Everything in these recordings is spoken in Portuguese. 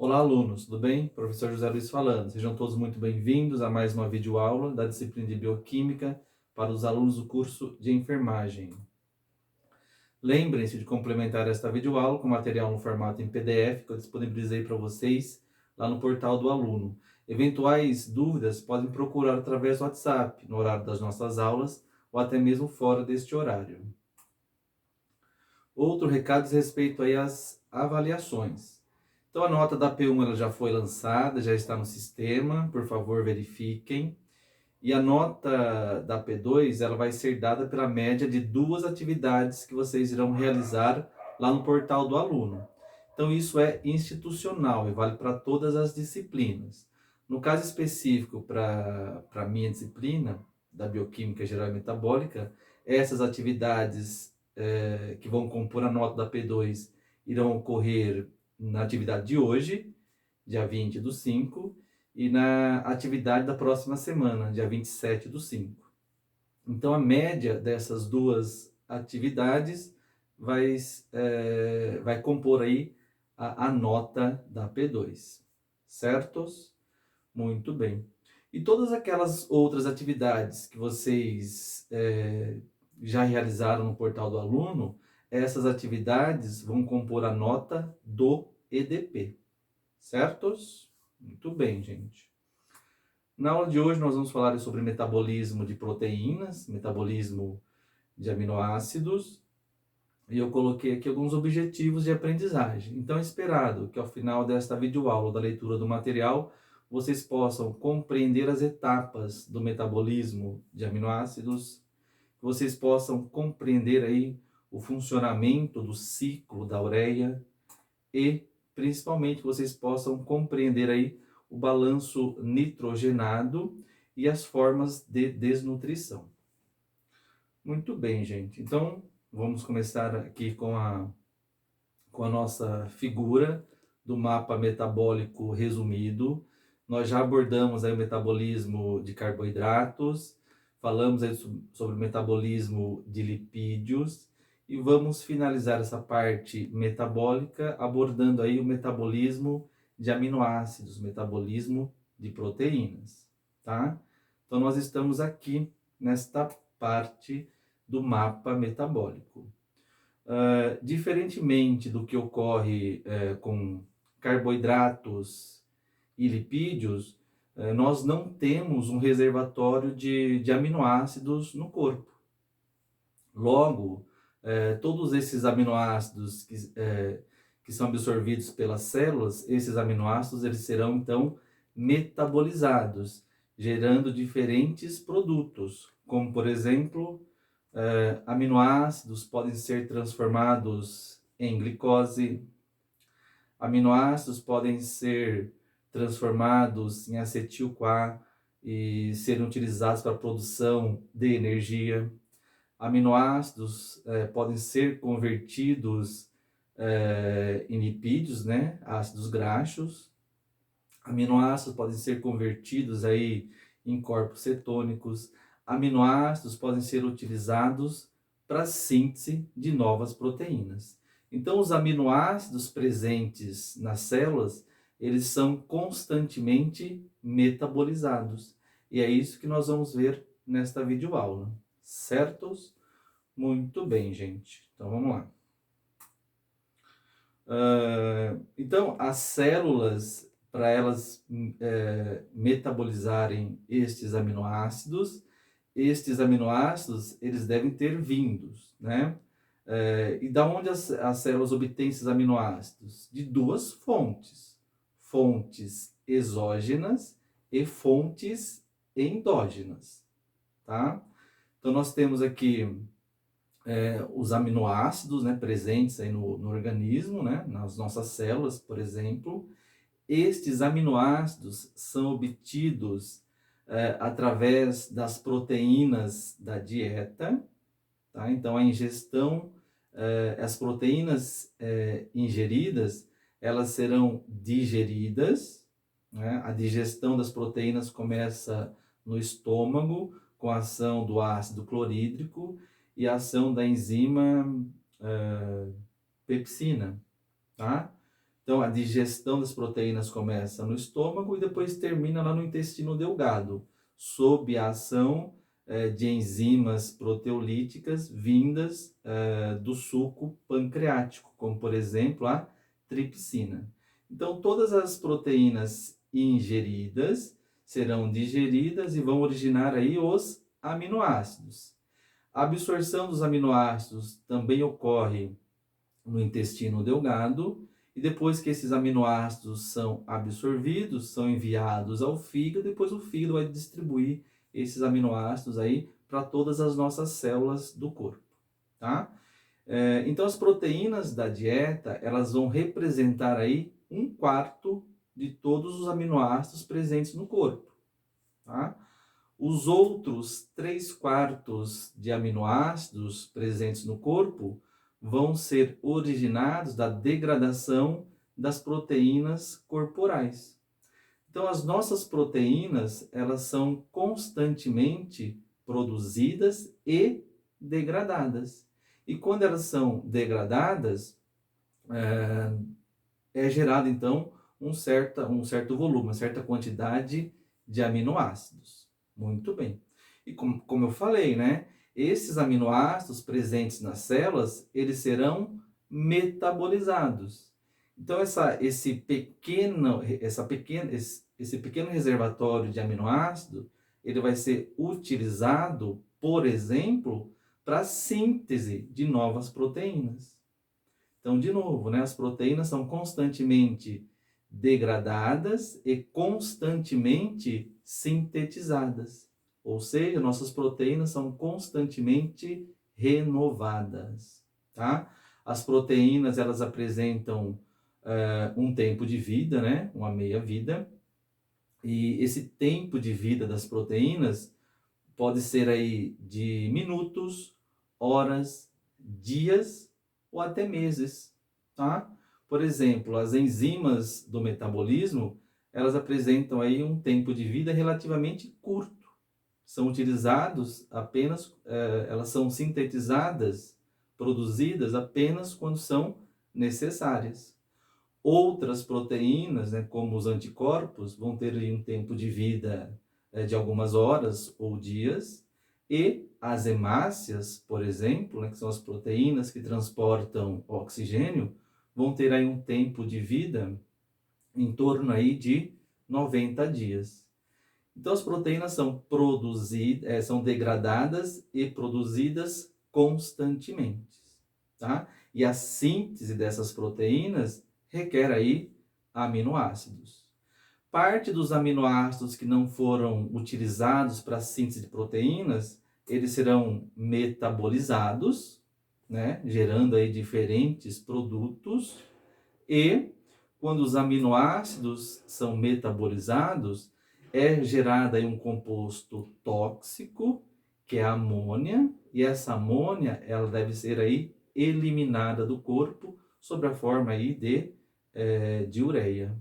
Olá, alunos, tudo bem? Professor José Luiz falando. Sejam todos muito bem-vindos a mais uma videoaula da disciplina de Bioquímica para os alunos do curso de Enfermagem. Lembrem-se de complementar esta videoaula com material no formato em PDF que eu disponibilizei para vocês lá no portal do aluno. Eventuais dúvidas podem procurar através do WhatsApp, no horário das nossas aulas ou até mesmo fora deste horário. Outro recado diz respeito aí às avaliações. Então a nota da P1 ela já foi lançada, já está no sistema, por favor verifiquem. E a nota da P2 ela vai ser dada pela média de 2 atividades que vocês irão realizar lá no portal do aluno. Então isso é institucional e vale para todas as disciplinas. No caso específico para a minha disciplina, da Bioquímica Geral e Metabólica, essas atividades que vão compor a nota da P2 irão ocorrer na atividade de hoje, dia 20 do 5, e na atividade da próxima semana, dia 27 do 5. Então, a média dessas duas atividades vai compor aí a nota da P2, certos? Muito bem. E todas aquelas outras atividades que vocês já realizaram no portal do aluno, essas atividades vão compor a nota do EDP, certos? Muito bem, gente. Na aula de hoje nós vamos falar sobre metabolismo de proteínas, metabolismo de aminoácidos, e eu coloquei aqui alguns objetivos de aprendizagem. Então é esperado que ao final desta videoaula da leitura do material, vocês possam compreender as etapas do metabolismo de aminoácidos, que vocês possam compreender aí o funcionamento do ciclo da ureia e principalmente que vocês possam compreender aí o balanço nitrogenado e as formas de desnutrição. Muito bem, gente. Então, vamos começar aqui com a nossa figura do mapa metabólico resumido. Nós já abordamos aí o metabolismo de carboidratos, falamos aí sobre o metabolismo de lipídios e vamos finalizar essa parte metabólica abordando aí o metabolismo de aminoácidos, metabolismo de proteínas, tá? Então nós estamos aqui nesta parte do mapa metabólico. Diferentemente do que ocorre com carboidratos e lipídios, nós não temos um reservatório de aminoácidos no corpo. Logo, todos esses aminoácidos que são absorvidos pelas células, esses aminoácidos eles serão então metabolizados, gerando diferentes produtos, como por exemplo, aminoácidos podem ser transformados em glicose, aminoácidos podem ser transformados em acetil-CoA e serem utilizados para a produção de energia. Aminoácidos podem ser convertidos em lipídios, né? Ácidos graxos. Aminoácidos podem ser convertidos aí em corpos cetônicos. Aminoácidos podem ser utilizados para a síntese de novas proteínas. Então, os aminoácidos presentes nas células, eles são constantemente metabolizados. E é isso que nós vamos ver nesta videoaula, certos? Muito bem, gente. Então, vamos lá. Então, as células, para elas metabolizarem estes aminoácidos, eles devem ter vindos, né? E da onde as células obtêm esses aminoácidos? De duas fontes. Fontes exógenas e fontes endógenas, tá? Então, nós temos aqui os aminoácidos, né, presentes aí no organismo, né, nas nossas células, por exemplo. Estes aminoácidos são obtidos através das proteínas da dieta, tá? Então, a ingestão, as proteínas ingeridas, elas serão digeridas, né? A digestão das proteínas começa no estômago, com a ação do ácido clorídrico e a ação da enzima pepsina, tá? Então, a digestão das proteínas começa no estômago e depois termina lá no intestino delgado, sob a ação de enzimas proteolíticas vindas do suco pancreático, como por exemplo a tripsina. Então, todas as proteínas ingeridas serão digeridas e vão originar aí os aminoácidos. A absorção dos aminoácidos também ocorre no intestino delgado, e depois que esses aminoácidos são absorvidos, são enviados ao fígado, depois o fígado vai distribuir esses aminoácidos aí para todas as nossas células do corpo, tá? Então as proteínas da dieta, elas vão representar aí 1/4 de todos os aminoácidos presentes no corpo, tá? Os outros 3/4 de aminoácidos presentes no corpo vão ser originados da degradação das proteínas corporais. Então, as nossas proteínas, elas são constantemente produzidas e degradadas. E quando elas são degradadas, é gerado, então, um certo volume, uma certa quantidade de aminoácidos. Muito bem. E como eu falei, né? Esses aminoácidos presentes nas células, eles serão metabolizados. Então, esse pequeno reservatório de aminoácido, ele vai ser utilizado, por exemplo, para a síntese de novas proteínas. Então, de novo, né, as proteínas são constantemente degradadas e constantemente sintetizadas. Ou seja, nossas proteínas são constantemente renovadas, tá? As proteínas, elas apresentam um tempo de vida, né, uma meia-vida, e esse tempo de vida das proteínas pode ser aí de minutos, horas, dias ou até meses, tá? Por exemplo, as enzimas do metabolismo, elas apresentam aí um tempo de vida relativamente curto. São utilizados apenas, elas são sintetizadas, produzidas apenas quando são necessárias. Outras proteínas, né, como os anticorpos, vão ter aí um tempo de vida de algumas horas ou dias, e as hemácias, por exemplo, né, que são as proteínas que transportam oxigênio, vão ter aí um tempo de vida em torno aí de 90 dias. Então as proteínas são produzidas, são degradadas e produzidas constantemente, tá? E a síntese dessas proteínas requer aí aminoácidos. Parte dos aminoácidos que não foram utilizados para a síntese de proteínas, eles serão metabolizados, né, gerando aí diferentes produtos, e quando os aminoácidos são metabolizados, é gerado aí um composto tóxico, que é a amônia, e essa amônia, ela deve ser aí eliminada do corpo sob a forma aí de ureia,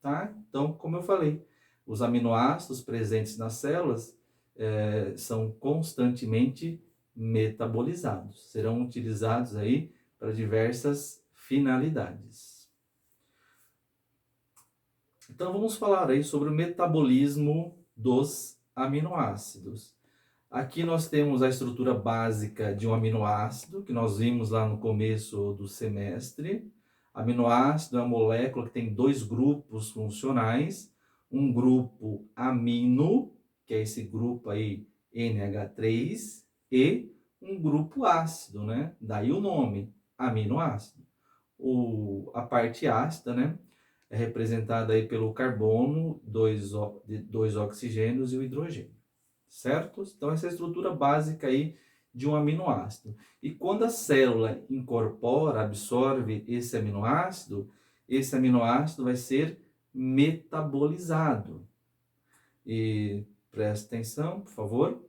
tá? Então, como eu falei, os aminoácidos presentes nas células são constantemente metabolizados, serão utilizados aí para diversas finalidades. Então vamos falar aí sobre o metabolismo dos aminoácidos. Aqui nós temos a estrutura básica de um aminoácido, que nós vimos lá no começo do semestre. Aminoácido é uma molécula que tem dois grupos funcionais, um grupo amino, que é esse grupo aí NH3, e um grupo ácido, né? Daí o nome, aminoácido. A parte ácida, né, é representada aí pelo carbono, dois oxigênios e o hidrogênio, certo? Então essa é a estrutura básica aí de um aminoácido. E quando a célula incorpora, absorve esse aminoácido vai ser metabolizado. E presta atenção, por favor.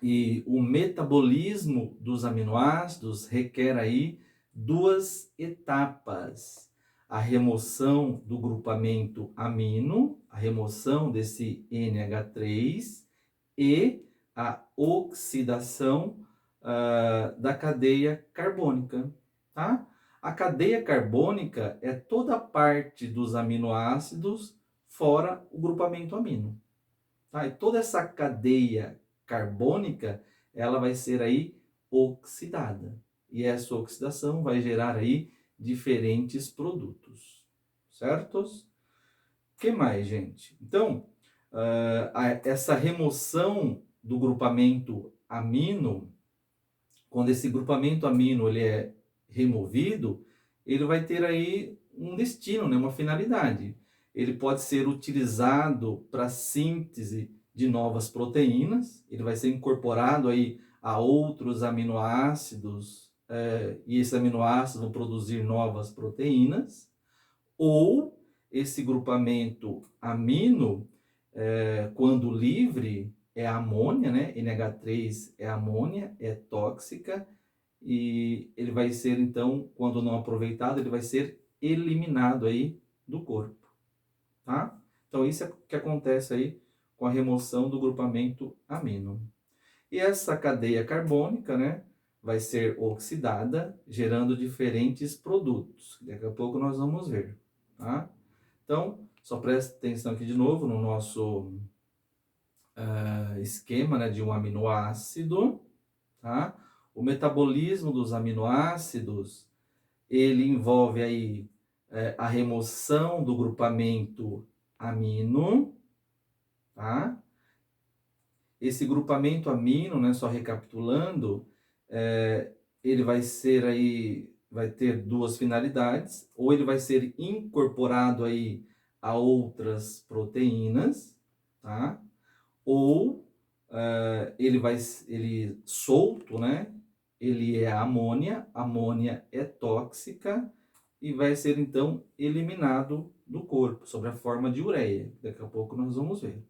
E o metabolismo dos aminoácidos requer aí duas etapas: a remoção do grupamento amino, a remoção desse NH3 e a oxidação da cadeia carbônica, tá? A cadeia carbônica é toda a parte dos aminoácidos fora o grupamento amino. Tá? E toda essa cadeia carbônica, ela vai ser aí oxidada. E essa oxidação vai gerar aí diferentes produtos, certos? O que mais, gente? Então, essa remoção do grupamento amino, quando esse grupamento amino ele é removido, ele vai ter aí um destino, né, uma finalidade. Ele pode ser utilizado para síntese de novas proteínas, ele vai ser incorporado aí a outros aminoácidos, e esses aminoácidos vão produzir novas proteínas, ou esse grupamento amino, quando livre, é amônia, né? NH3 é amônia, é tóxica, e ele vai ser, então, quando não aproveitado, ele vai ser eliminado aí do corpo, tá? Então, isso é o que acontece aí com a remoção do grupamento amino. E essa cadeia carbônica, né, vai ser oxidada, gerando diferentes produtos. Daqui a pouco nós vamos ver, tá? Então, só presta atenção aqui de novo no nosso esquema, né, de um aminoácido, tá? O metabolismo dos aminoácidos, ele envolve aí a remoção do grupamento amino, tá? Esse grupamento amino, né, só recapitulando, ele vai ser aí, vai ter duas finalidades, ou ele vai ser incorporado aí a outras proteínas, tá? Ou ele solto, né? Ele é amônia, amônia é tóxica e vai ser então eliminado do corpo, sob a forma de ureia. Daqui a pouco nós vamos ver,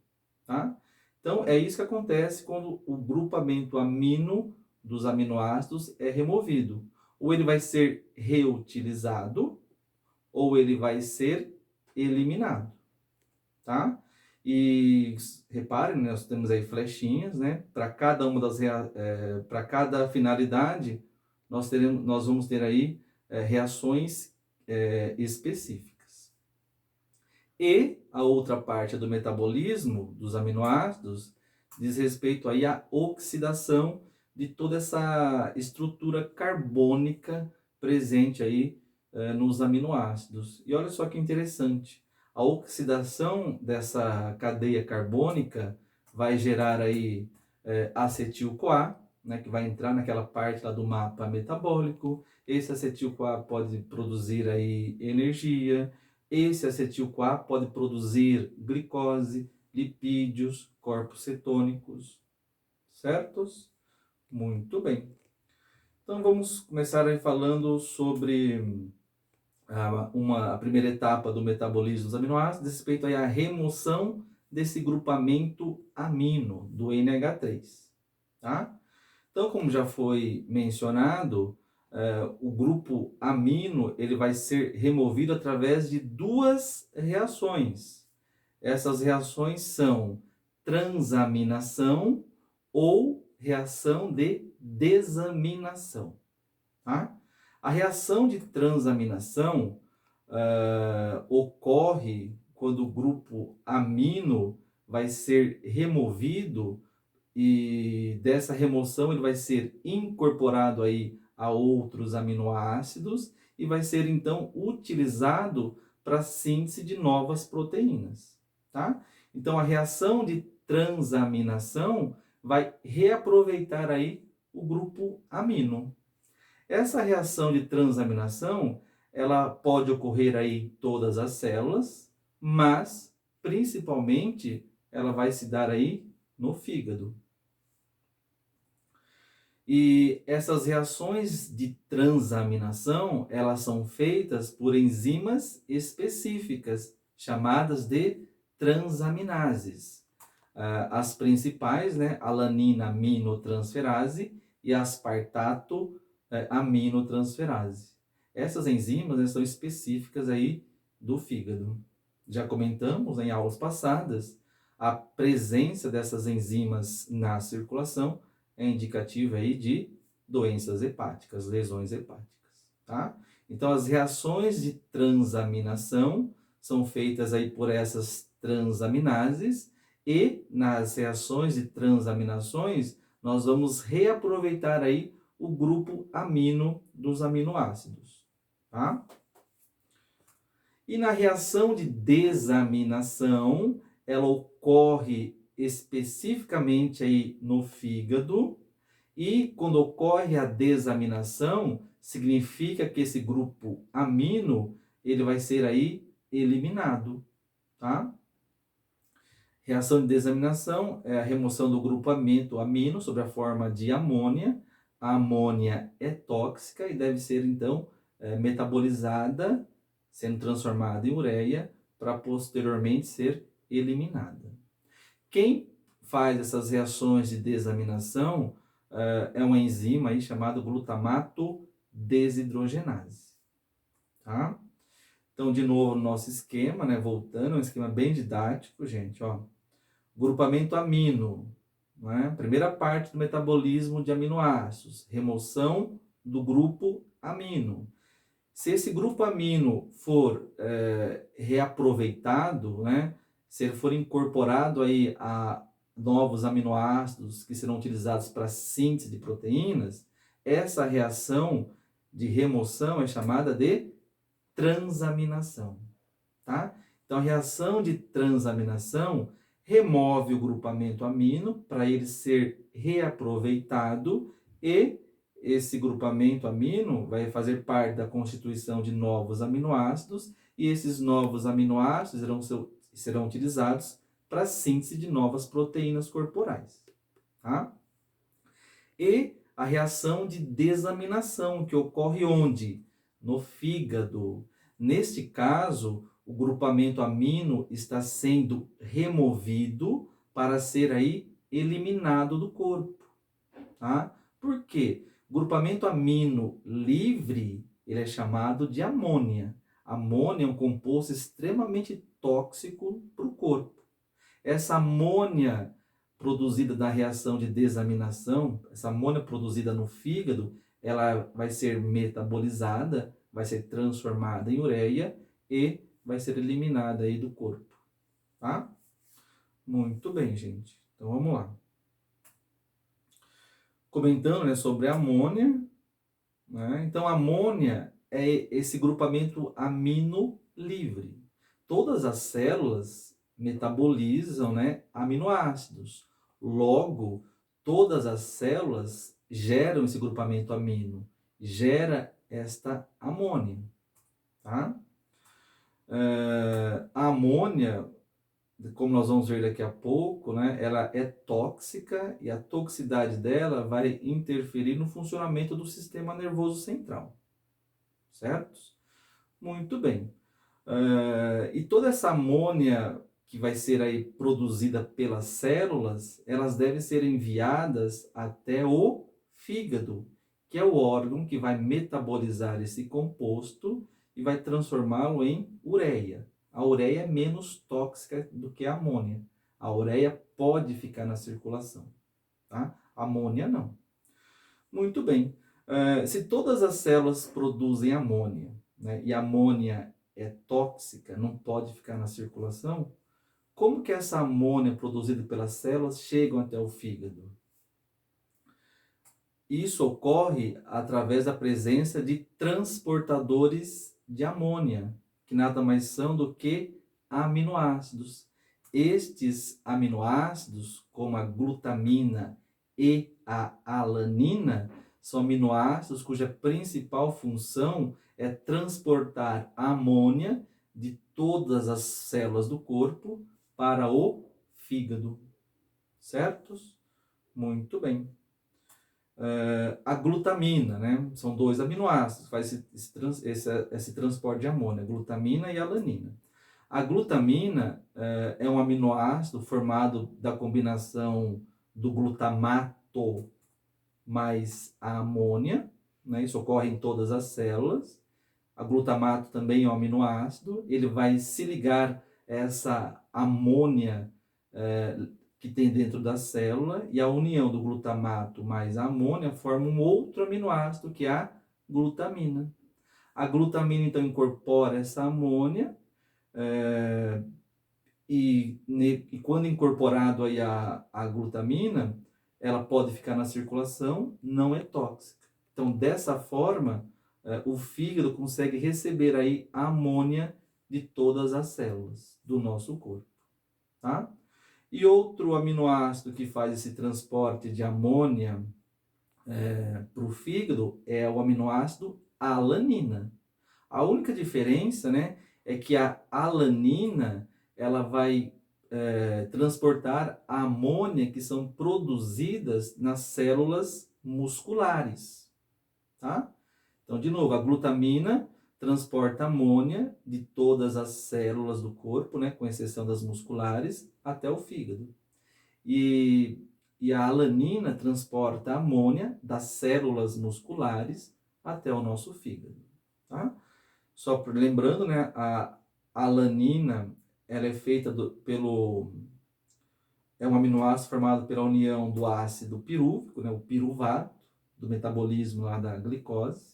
tá? Então, é isso que acontece quando o grupamento amino dos aminoácidos é removido. Ou ele vai ser reutilizado, ou ele vai ser eliminado, tá? E reparem, nós temos aí flechinhas, né? Para cada uma para cada finalidade, nós vamos ter aí reações específicas. E a outra parte do metabolismo dos aminoácidos diz respeito aí à oxidação de toda essa estrutura carbônica presente aí nos aminoácidos. E olha só que interessante, a oxidação dessa cadeia carbônica vai gerar aí acetil-CoA, né, que vai entrar naquela parte lá do mapa metabólico. Esse acetil-CoA pode produzir aí energia. Esse acetil-CoA pode produzir glicose, lipídios, corpos cetônicos, certos? Muito bem. Então vamos começar aí falando sobre a primeira etapa do metabolismo dos aminoácidos, respeito aí à remoção desse grupamento amino, do NH3, tá? Então, como já foi mencionado, o grupo amino ele vai ser removido através de duas reações. Essas reações são transaminação ou reação de desaminação, tá? A reação de transaminação ocorre quando o grupo amino vai ser removido e dessa remoção ele vai ser incorporado aí a outros aminoácidos e vai ser então utilizado para a síntese de novas proteínas, tá? Então a reação de transaminação vai reaproveitar aí o grupo amino. Essa reação de transaminação, ela pode ocorrer aí em todas as células, mas principalmente ela vai se dar aí no fígado. E essas reações de transaminação, elas são feitas por enzimas específicas, chamadas de transaminases. As principais, né, alanina aminotransferase e aspartato aminotransferase. Essas enzimas, né, são específicas aí do fígado. Já comentamos em aulas passadas, a presença dessas enzimas na circulação é indicativa aí de doenças hepáticas, lesões hepáticas, tá? Então, as reações de transaminação são feitas aí por essas transaminases e nas reações de transaminações nós vamos reaproveitar aí o grupo amino dos aminoácidos, tá? E na reação de desaminação, ela ocorre especificamente aí no fígado, e quando ocorre a desaminação, significa que esse grupo amino, ele vai ser aí eliminado, tá? Reação de desaminação é a remoção do grupo amino sob a forma de amônia. A amônia é tóxica e deve ser, então, metabolizada, sendo transformada em ureia, para posteriormente ser eliminada. Quem faz essas reações de desaminação é uma enzima aí chamada glutamato desidrogenase, tá? Então, de novo, no nosso esquema, né? Voltando, é um esquema bem didático, gente, ó. Grupamento amino, né? Primeira parte do metabolismo de aminoácidos, remoção do grupo amino. Se esse grupo amino for reaproveitado, né? Se ele for incorporado aí a novos aminoácidos que serão utilizados para síntese de proteínas, essa reação de remoção é chamada de transaminação, tá? Então, a reação de transaminação remove o grupamento amino para ele ser reaproveitado e esse grupamento amino vai fazer parte da constituição de novos aminoácidos e esses novos aminoácidos serão utilizados para a síntese de novas proteínas corporais, tá? E a reação de desaminação, que ocorre onde? No fígado. Neste caso, o grupamento amino está sendo removido para ser aí eliminado do corpo, tá? Por quê? O grupamento amino livre, ele é chamado de amônia. Amônia é um composto extremamente tóxico para o corpo. Essa amônia produzida da reação de desaminação, essa amônia produzida no fígado, ela vai ser metabolizada, vai ser transformada em ureia e vai ser eliminada aí do corpo, tá? Muito bem, gente. Então vamos lá. Comentando, né, sobre a amônia, né? Então a amônia é esse grupamento amino livre. Todas as células metabolizam, né, aminoácidos. Logo, todas as células geram esse grupamento amino, gera esta amônia, tá? A amônia, como nós vamos ver daqui a pouco, né, ela é tóxica e a toxicidade dela vai interferir no funcionamento do sistema nervoso central, certo? Muito bem. E toda essa amônia que vai ser aí produzida pelas células, elas devem ser enviadas até o fígado, que é o órgão que vai metabolizar esse composto e vai transformá-lo em ureia. A ureia é menos tóxica do que a amônia. A ureia pode ficar na circulação, tá? A amônia não. Muito bem. Se todas as células produzem amônia, né, e a amônia é tóxica, não pode ficar na circulação, como que essa amônia produzida pelas células chega até o fígado? Isso ocorre através da presença de transportadores de amônia, que nada mais são do que aminoácidos. Estes aminoácidos, como a glutamina e a alanina, são aminoácidos cuja principal função é transportar a amônia de todas as células do corpo para o fígado. Certos? Muito bem. A glutamina, né? São dois aminoácidos, faz esse transporte de amônia, glutamina e alanina. A glutamina é um aminoácido formado da combinação do glutamato mais a amônia, né? Isso ocorre em todas as células. A glutamato também é um aminoácido, ele vai se ligar a essa amônia que tem dentro da célula, e a união do glutamato mais a amônia forma um outro aminoácido, que é a glutamina. A glutamina, então, incorpora essa amônia, é, e quando incorporado aí a glutamina, ela pode ficar na circulação, não é tóxica. Então, dessa forma, o fígado consegue receber aí a amônia de todas as células do nosso corpo, tá? E outro aminoácido que faz esse transporte de amônia para o fígado é o aminoácido alanina. A única diferença, né, é que a alanina ela vai transportar a amônia que são produzidas nas células musculares, tá? Então, de novo, a glutamina transporta amônia de todas as células do corpo, né, com exceção das musculares, até o fígado. E, e a alanina transporta a amônia das células musculares até o nosso fígado, tá? Só por lembrando, né, a alanina, ela é feita é um aminoácido formado pela união do ácido pirúvico, né, o piruvato, do metabolismo lá da glicose,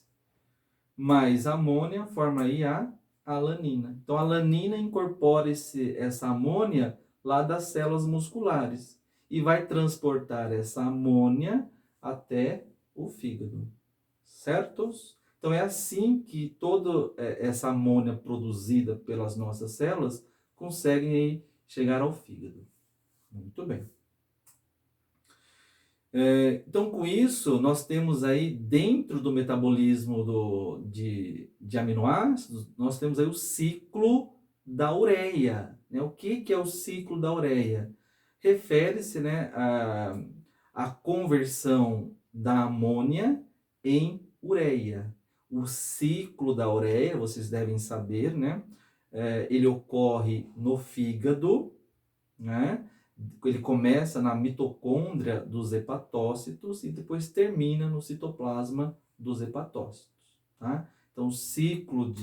mais a amônia forma aí a alanina. Então a alanina incorpora essa amônia lá das células musculares e vai transportar essa amônia até o fígado, certos? Então é assim que toda essa amônia produzida pelas nossas células conseguem chegar ao fígado. Muito bem. Então, com isso, nós temos aí, dentro do metabolismo de aminoácidos, nós temos aí o ciclo da ureia, né? O que é o ciclo da ureia? Refere-se, né, à conversão da amônia em ureia. O ciclo da ureia, vocês devem saber, né? Ele ocorre no fígado, né? Ele começa na mitocôndria dos hepatócitos e depois termina no citoplasma dos hepatócitos, tá? Então, o ciclo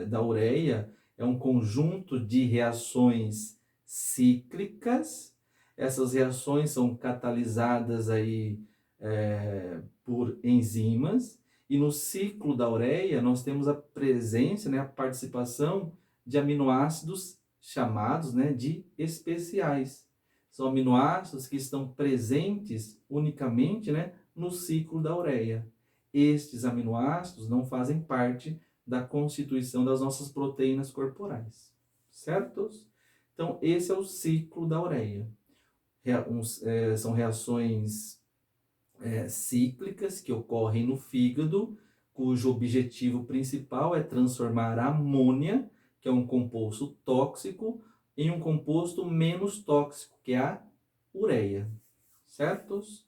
da ureia é um conjunto de reações cíclicas. Essas reações são catalisadas aí, por enzimas. E no ciclo da ureia, nós temos a presença, né, a participação de aminoácidos chamados, né, de especiais. São aminoácidos que estão presentes unicamente, né, no ciclo da ureia. Estes aminoácidos não fazem parte da constituição das nossas proteínas corporais, certos? Então, esse é o ciclo da ureia. São reações cíclicas que ocorrem no fígado, cujo objetivo principal é transformar a amônia, que é um composto tóxico, em um composto menos tóxico, que é a ureia, certos?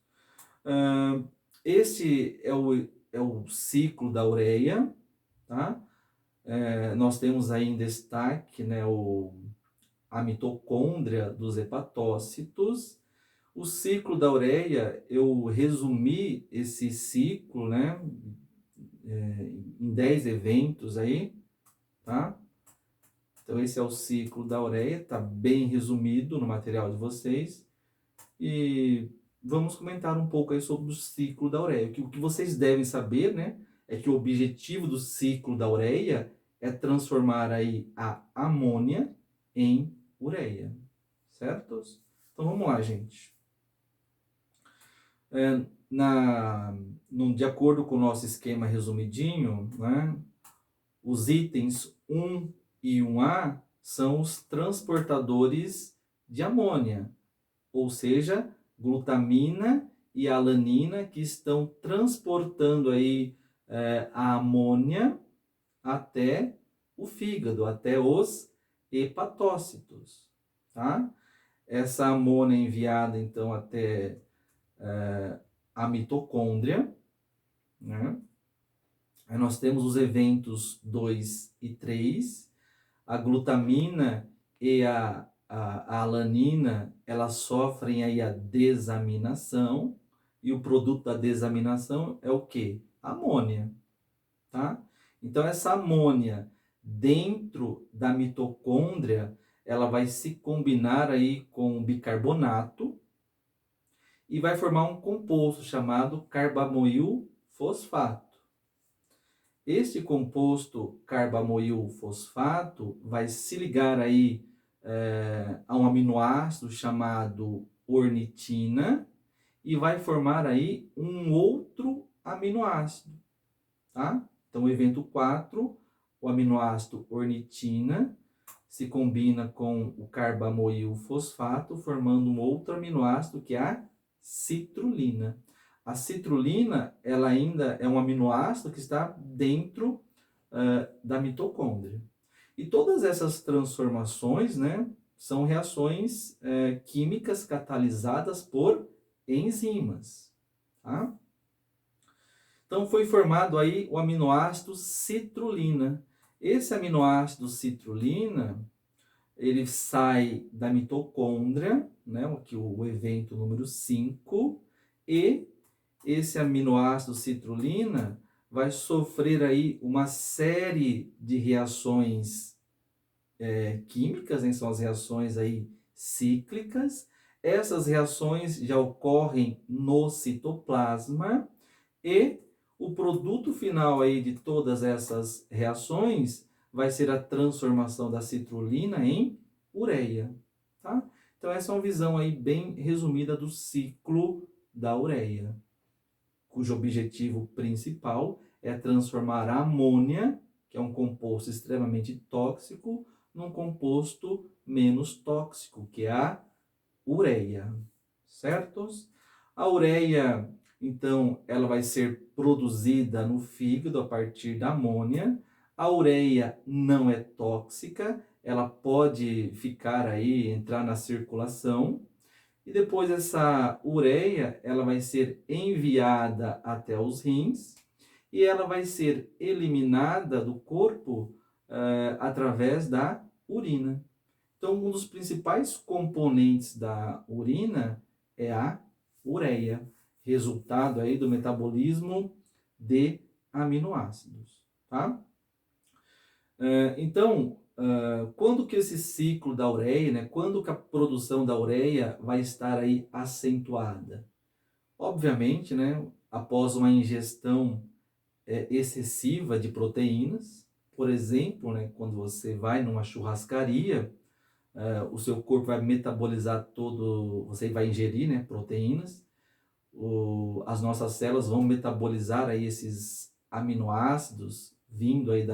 Esse é o ciclo da ureia, tá? Nós temos aí em destaque, né, a mitocôndria dos hepatócitos. O ciclo da ureia, eu resumi esse ciclo, né, em 10 eventos aí, tá? Então, esse é o ciclo da ureia, tá bem resumido no material de vocês. E vamos comentar um pouco aí sobre o ciclo da ureia. O que vocês devem saber, né, é que o objetivo do ciclo da ureia é transformar aí a amônia em ureia, certos? Então, vamos lá, gente. De acordo com o nosso esquema resumidinho, né, os itens 1 e 1A são os transportadores de amônia, ou seja, glutamina e alanina que estão transportando aí a amônia até o fígado, até os hepatócitos, tá? Essa amônia é enviada então até a mitocôndria, né? Aí nós temos os eventos 2 e 3. A glutamina e a alanina, elas sofrem aí a desaminação. E o produto da desaminação é o quê? Amônia, tá? Então, essa amônia dentro da mitocôndria, ela vai se combinar aí com o bicarbonato e vai formar um composto chamado carbamoil fosfato. Este composto carbamoil fosfato vai se ligar aí a um aminoácido chamado ornitina e vai formar aí um outro aminoácido, tá? Então, o evento 4, o aminoácido ornitina se combina com o carbamoil fosfato, formando um outro aminoácido que é a citrulina. A citrulina, ela ainda é um aminoácido que está dentro da mitocôndria. E todas essas transformações, né, são reações químicas catalisadas por enzimas, tá? Então foi formado aí o aminoácido citrulina. Esse aminoácido citrulina, ele sai da mitocôndria, né, o evento número 5, e esse aminoácido citrulina vai sofrer aí uma série de reações químicas, né, são as reações aí cíclicas. Essas reações já ocorrem no citoplasma e o produto final aí de todas essas reações vai ser a transformação da citrulina em ureia, tá? Então essa é uma visão aí bem resumida do ciclo da ureia, cujo objetivo principal é transformar a amônia, que é um composto extremamente tóxico, num composto menos tóxico, que é a ureia, certos? A ureia, então, ela vai ser produzida no fígado a partir da amônia. A ureia não é tóxica, ela pode ficar aí, entrar na circulação. E depois essa ureia, ela vai ser enviada até os rins e ela vai ser eliminada do corpo através da urina. Então, um dos principais componentes da urina é a ureia, resultado aí do metabolismo de aminoácidos, tá? Então, quando que esse ciclo da ureia, né, quando que a produção da ureia vai estar aí acentuada? Obviamente, né, após uma ingestão excessiva de proteínas, por exemplo, né, quando você vai numa churrascaria, o seu corpo vai metabolizar todo, você vai ingerir, né, proteínas, as nossas células vão metabolizar aí esses aminoácidos vindo aí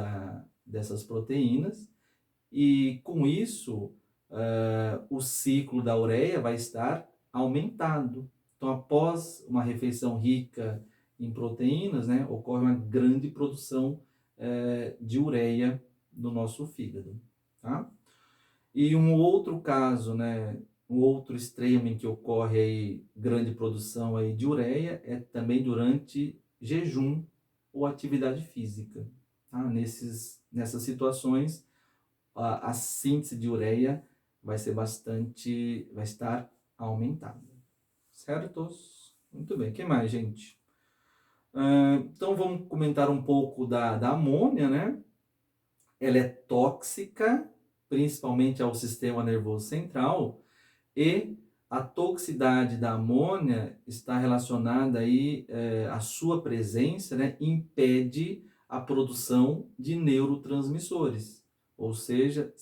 dessas proteínas, e com isso o ciclo da ureia vai estar aumentado. Então, após uma refeição rica em proteínas, né, ocorre uma grande produção de ureia no nosso fígado, tá? E um outro caso, né, um outro extremo em que ocorre aí grande produção aí de ureia é também durante jejum ou atividade física. Tá? Nessas situações, a síntese de ureia vai estar aumentada. Certos? Muito bem. O que mais, gente? Então vamos comentar um pouco da amônia, né? Ela é tóxica, principalmente ao sistema nervoso central, e a toxicidade da amônia está relacionada aí, a sua presença, né, impede a produção de neurotransmissores. Ou seja,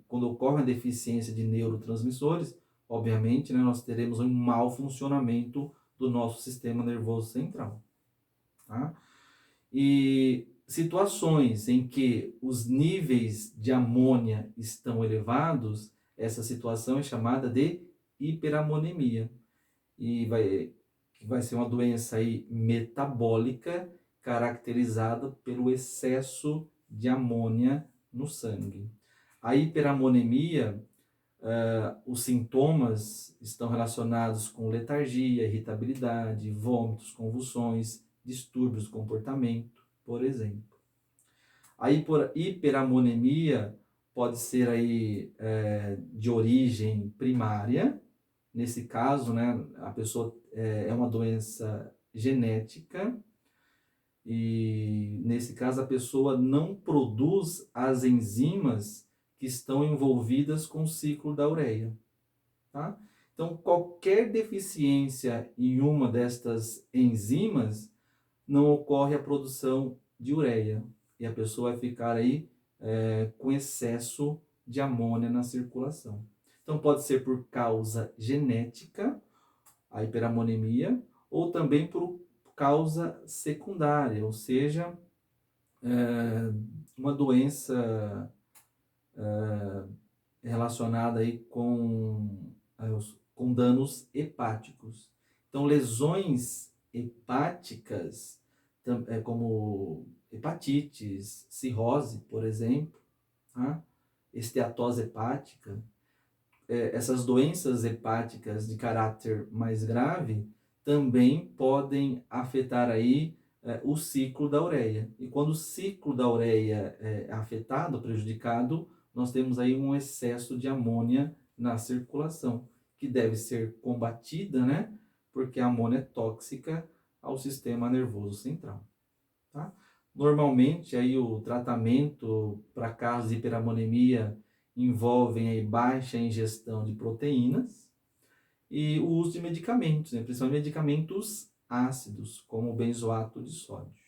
quando ocorre uma deficiência de neurotransmissores, obviamente, né, nós teremos um mau funcionamento do nosso sistema nervoso central. Tá? E situações em que os níveis de amônia estão elevados, essa situação é chamada de hiperamonemia. E vai ser uma doença aí metabólica caracterizada pelo excesso de amônia no sangue. A hiperamonemia, os sintomas estão relacionados com letargia, irritabilidade, vômitos, convulsões, distúrbios do comportamento, por exemplo. A hiperamonemia pode ser aí, de origem primária. Nesse caso, né, a pessoa é uma doença genética e, nesse caso, a pessoa não produz as enzimas que estão envolvidas com o ciclo da ureia. Tá? Então, qualquer deficiência em uma destas enzimas, não ocorre a produção de ureia. E a pessoa vai ficar aí com excesso de amônia na circulação. Então, pode ser por causa genética, a hiperamonemia, ou também por causa secundária, ou seja, uma doença relacionada aí com danos hepáticos. Então, lesões hepáticas, como hepatites, cirrose, por exemplo, tá? Esteatose hepática, essas doenças hepáticas de caráter mais grave também podem afetar aí o ciclo da ureia. E quando o ciclo da ureia é afetado, prejudicado, nós temos aí um excesso de amônia na circulação, que deve ser combatida, né? Porque a amônia é tóxica ao sistema nervoso central, tá? Normalmente aí o tratamento para casos de hiperamonemia envolvem aí baixa ingestão de proteínas e o uso de medicamentos, né? Principalmente medicamentos ácidos, como o benzoato de sódio.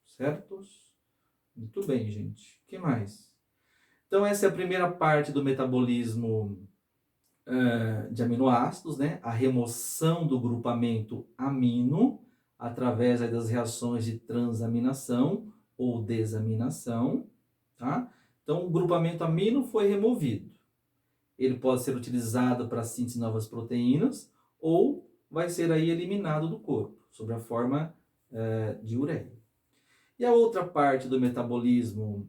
Certos? Muito bem, gente. O que mais? Então, essa é a primeira parte do metabolismo de aminoácidos, né? A remoção do grupamento amino através aí, das reações de transaminação ou desaminação, tá? Então, o grupamento amino foi removido. Ele pode ser utilizado para síntese de novas proteínas ou vai ser aí eliminado do corpo, sob a forma de ureia. E a outra parte do metabolismo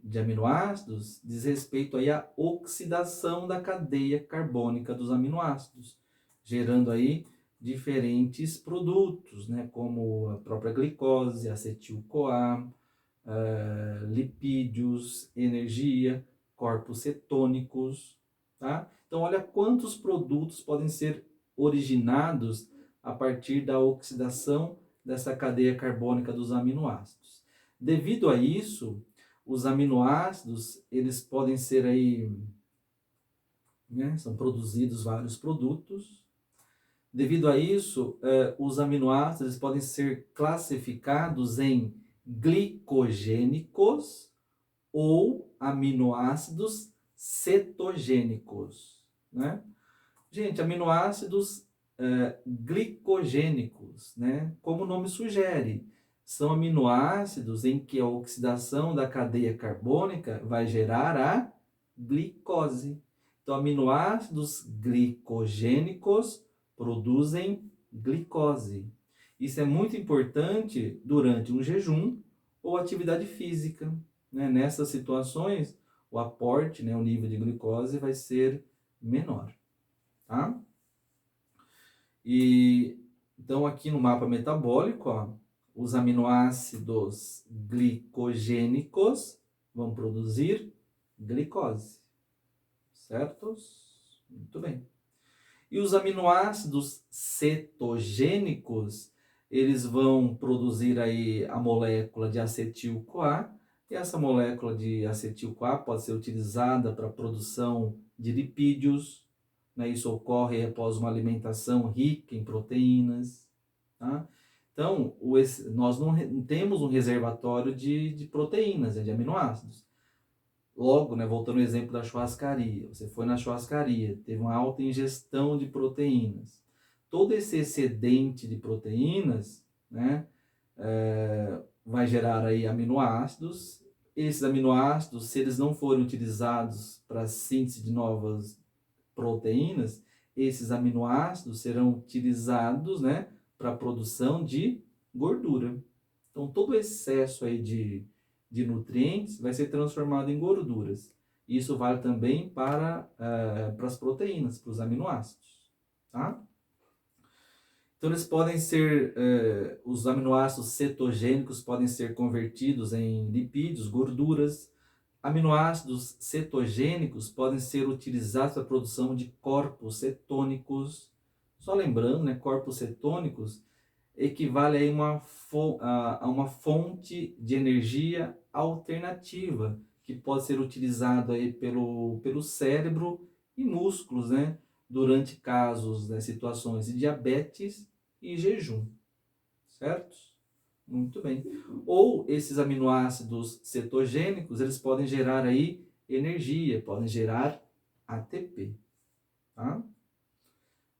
de aminoácidos diz respeito aí à oxidação da cadeia carbônica dos aminoácidos, gerando aí diferentes produtos, né, como a própria glicose, acetil-CoA, lipídios, energia, corpos cetônicos, tá? Então, olha quantos produtos podem ser originados a partir da oxidação dessa cadeia carbônica dos aminoácidos. Devido a isso, os aminoácidos, eles podem ser aí, né, são produzidos vários produtos. Devido a isso, os aminoácidos eles podem ser classificados em glicogênicos ou aminoácidos cetogênicos, né? Gente, aminoácidos glicogênicos, né? Como o nome sugere, são aminoácidos em que a oxidação da cadeia carbônica vai gerar a glicose. Então, aminoácidos glicogênicos produzem glicose. Isso é muito importante durante um jejum ou atividade física, né? Nessas situações, o aporte, né, o nível de glicose vai ser menor, tá? E então aqui no mapa metabólico, ó, os aminoácidos glicogênicos vão produzir glicose, certos? Muito bem. E os aminoácidos cetogênicos, eles vão produzir aí a molécula de acetil-CoA, e essa molécula de acetil-CoA pode ser utilizada para a produção de lipídios, né? Isso ocorre após uma alimentação rica em proteínas, tá? Então, nós não temos um reservatório de proteínas, de aminoácidos. Logo, né, voltando ao exemplo da churrascaria, você foi na churrascaria, teve uma alta ingestão de proteínas. Todo esse excedente de proteínas, né, vai gerar aí aminoácidos. Esses aminoácidos, se eles não forem utilizados para a síntese de novas proteínas, esses aminoácidos serão utilizados, né, para a produção de gordura. Então, todo o excesso aí de nutrientes vai ser transformado em gorduras. Isso vale também para as proteínas, para os aminoácidos, tá? Então, eles podem ser, os aminoácidos cetogênicos podem ser convertidos em lipídios, gorduras. Aminoácidos cetogênicos podem ser utilizados para a produção de corpos cetônicos. Só lembrando, né, corpos cetônicos equivale a uma fonte de energia alternativa que pode ser utilizado aí pelo cérebro e músculos, né, durante casos, né, situações de diabetes e jejum, certo? Muito bem. Ou esses aminoácidos cetogênicos, eles podem gerar aí energia, podem gerar ATP, tá?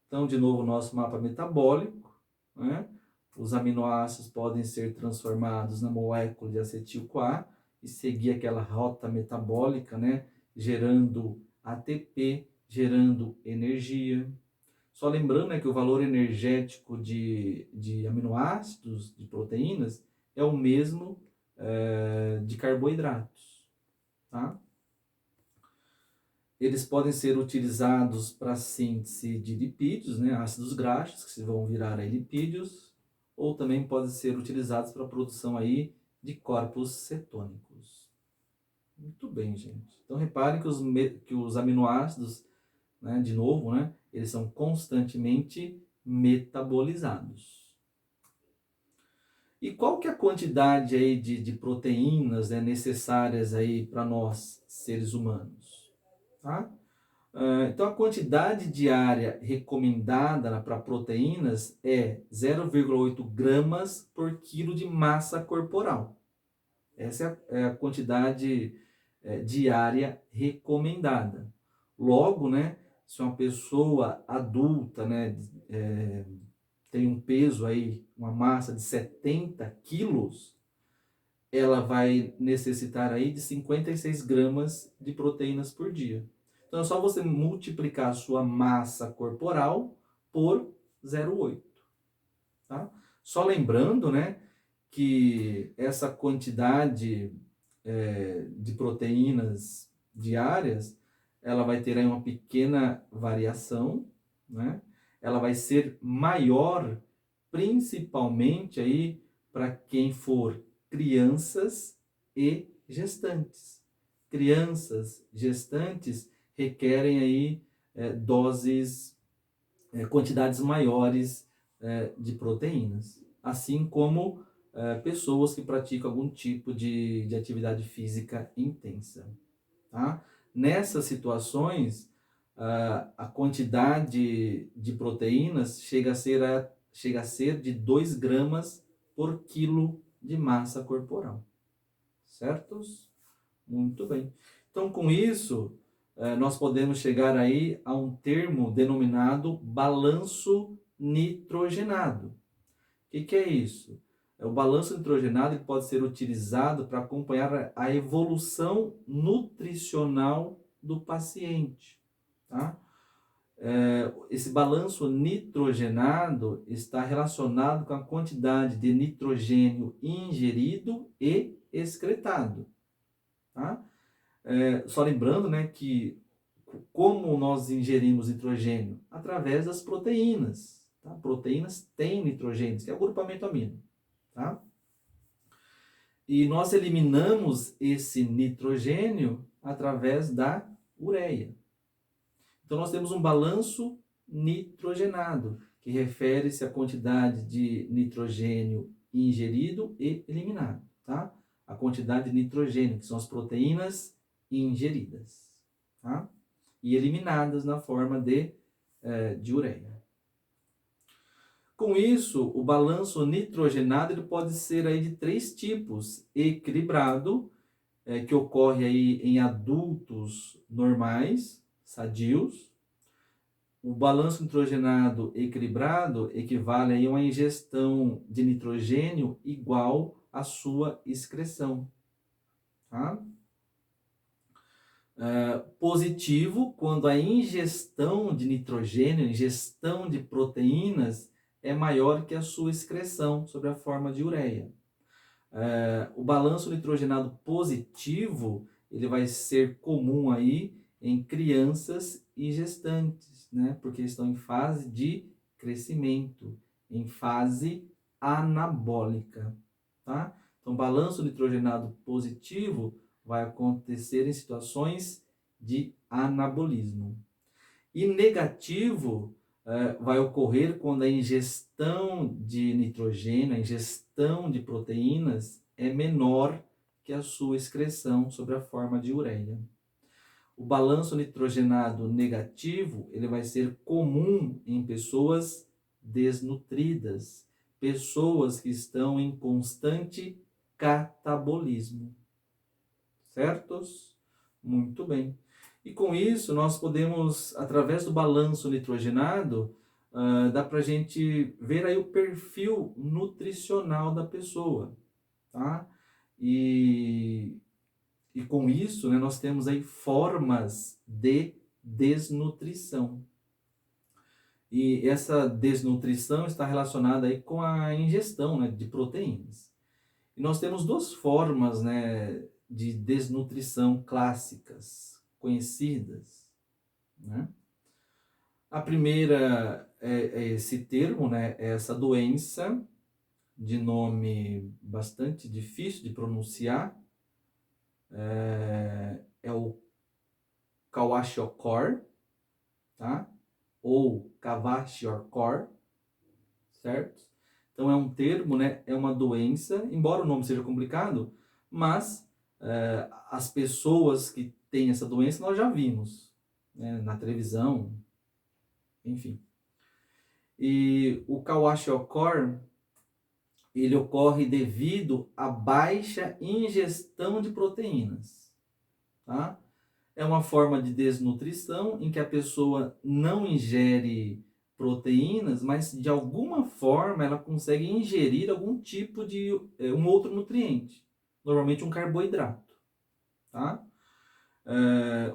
Então, de novo, o nosso mapa metabólico, né? Os aminoácidos podem ser transformados na molécula de acetil-CoA e seguir aquela rota metabólica, né? Gerando ATP, gerando energia. Só lembrando, né, que o valor energético de aminoácidos, de proteínas, é o mesmo de carboidratos, tá? Eles podem ser utilizados para síntese de lipídios, né, ácidos graxos, que se vão virar aí lipídios, ou também podem ser utilizados para a produção aí de corpos cetônicos. Muito bem, gente. Então, reparem que os aminoácidos, né, de novo, né, eles são constantemente metabolizados. E qual que é a quantidade aí de proteínas, né, necessárias aí para nós, seres humanos? Tá? Então, a quantidade diária recomendada para proteínas é 0,8 gramas por quilo de massa corporal. Essa é a quantidade diária recomendada. Logo, né, se uma pessoa adulta, né, tem um peso aí, uma massa de 70 quilos, ela vai necessitar aí de 56 gramas de proteínas por dia. Então é só você multiplicar a sua massa corporal por 0,8, tá? Só lembrando, né, que essa quantidade de proteínas diárias, ela vai ter aí uma pequena variação, né? Ela vai ser maior, principalmente aí para quem for crianças e gestantes. Crianças, gestantes requerem aí doses, quantidades maiores de proteínas, assim como pessoas que praticam algum tipo de atividade física intensa. Tá? Nessas situações, a quantidade de proteínas chega a ser de 2 gramas por quilo de massa corporal. Certos? Muito bem. Então, com isso, nós podemos chegar aí a um termo denominado balanço nitrogenado. O que é isso? O balanço nitrogenado ele pode ser utilizado para acompanhar a evolução nutricional do paciente. Tá? Esse balanço nitrogenado está relacionado com a quantidade de nitrogênio ingerido e excretado. Tá? Só lembrando, né, que como nós ingerimos nitrogênio? Através das proteínas. Tá? Proteínas têm nitrogênio, que é o grupamento amino. Tá? E nós eliminamos esse nitrogênio através da ureia. Então nós temos um balanço nitrogenado, que refere-se à quantidade de nitrogênio ingerido e eliminado. Tá? A quantidade de nitrogênio, que são as proteínas ingeridas. Tá? E eliminadas na forma de ureia. Com isso, o balanço nitrogenado ele pode ser aí de 3 tipos: equilibrado, que ocorre aí em adultos normais, sadios. O balanço nitrogenado equilibrado equivale aí a uma ingestão de nitrogênio igual à sua excreção. Tá? Positivo, quando a ingestão de nitrogênio, a ingestão de proteínas é maior que a sua excreção sob a forma de ureia. O balanço nitrogenado positivo ele vai ser comum aí em crianças e gestantes, né? Porque estão em fase de crescimento, em fase anabólica, tá? Então, balanço nitrogenado positivo vai acontecer em situações de anabolismo. E negativo vai ocorrer quando a ingestão de nitrogênio, a ingestão de proteínas é menor que a sua excreção sob a forma de ureia. O balanço nitrogenado negativo ele vai ser comum em pessoas desnutridas, pessoas que estão em constante catabolismo. Certos? Muito bem. E com isso, nós podemos, através do balanço nitrogenado, dá para a gente ver aí o perfil nutricional da pessoa, tá? E, e com isso, né, nós temos aí formas de desnutrição. E essa desnutrição está relacionada aí com a ingestão, né, de proteínas. E nós temos duas formas, né, de desnutrição clássicas, conhecidas, né? A primeira é esse termo, né, é essa doença de nome bastante difícil de pronunciar, é o Kwashiorkor, tá? Ou Kwashiorkor, certo? Então é um termo, né? É uma doença, embora o nome seja complicado, mas as pessoas que têm essa doença nós já vimos, né, na televisão, enfim. E o Kwashiorkor, ele ocorre devido à baixa ingestão de proteínas, tá? É uma forma de desnutrição em que a pessoa não ingere proteínas, mas de alguma forma ela consegue ingerir algum tipo de um outro nutriente, normalmente um carboidrato, tá?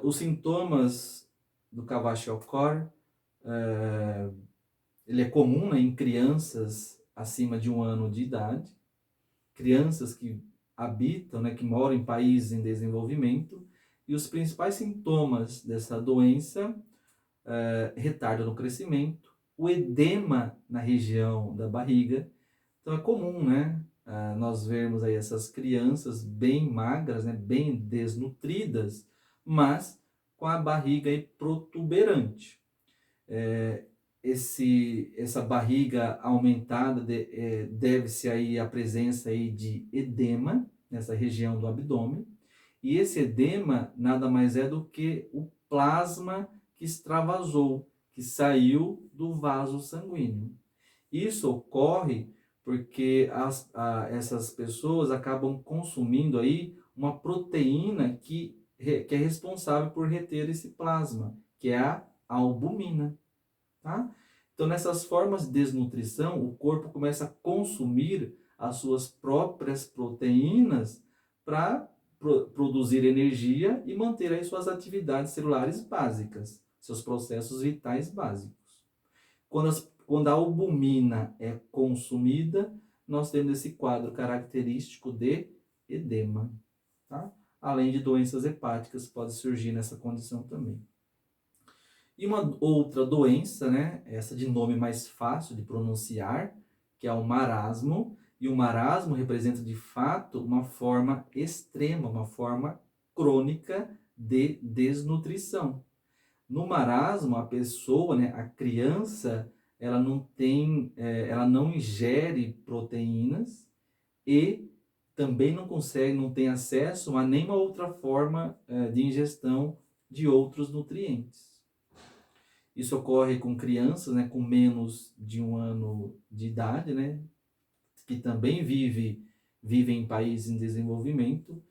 Os sintomas do Kwashiorkor, ele é comum, né, em crianças acima de 1 ano de idade, crianças que habitam, né, que moram em países em desenvolvimento, e os principais sintomas dessa doença retardo no crescimento, o edema na região da barriga. Então é comum, né, nós vermos aí essas crianças bem magras, né, bem desnutridas, mas com a barriga aí protuberante. Essa barriga aumentada deve-se aí à presença aí de edema nessa região do abdômen. E esse edema nada mais é do que o plasma que extravasou, que saiu do vaso sanguíneo. Isso ocorre porque essas pessoas acabam consumindo aí uma proteína que é responsável por reter esse plasma, que é a albumina. Tá? Então, nessas formas de desnutrição, o corpo começa a consumir as suas próprias proteínas para produzir energia e manter aí suas atividades celulares básicas, seus processos vitais básicos. Quando a albumina é consumida, nós temos esse quadro característico de edema. Tá? Além de doenças hepáticas, pode surgir nessa condição também. E uma outra doença, né, essa de nome mais fácil de pronunciar, que é o marasmo. E o marasmo representa de fato uma forma extrema, uma forma crônica de desnutrição. No marasmo, a pessoa, né, a criança, ela não tem, ela não ingere proteínas e também não consegue, não tem acesso a nenhuma outra forma de ingestão de outros nutrientes. Isso ocorre com crianças, né, com menos de 1 ano de idade, né, que também vivem em países em desenvolvimento.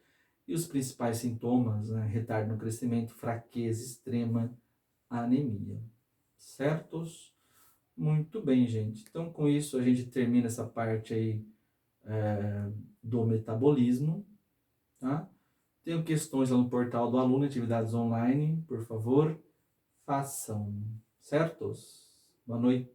E os principais sintomas, né, retardo no crescimento, fraqueza extrema, anemia. Certos? Muito bem, gente. Então, com isso, a gente termina essa parte aí do metabolismo, tá? Tenho questões lá no portal do aluno, atividades online, por favor, façam. Certos? Boa noite.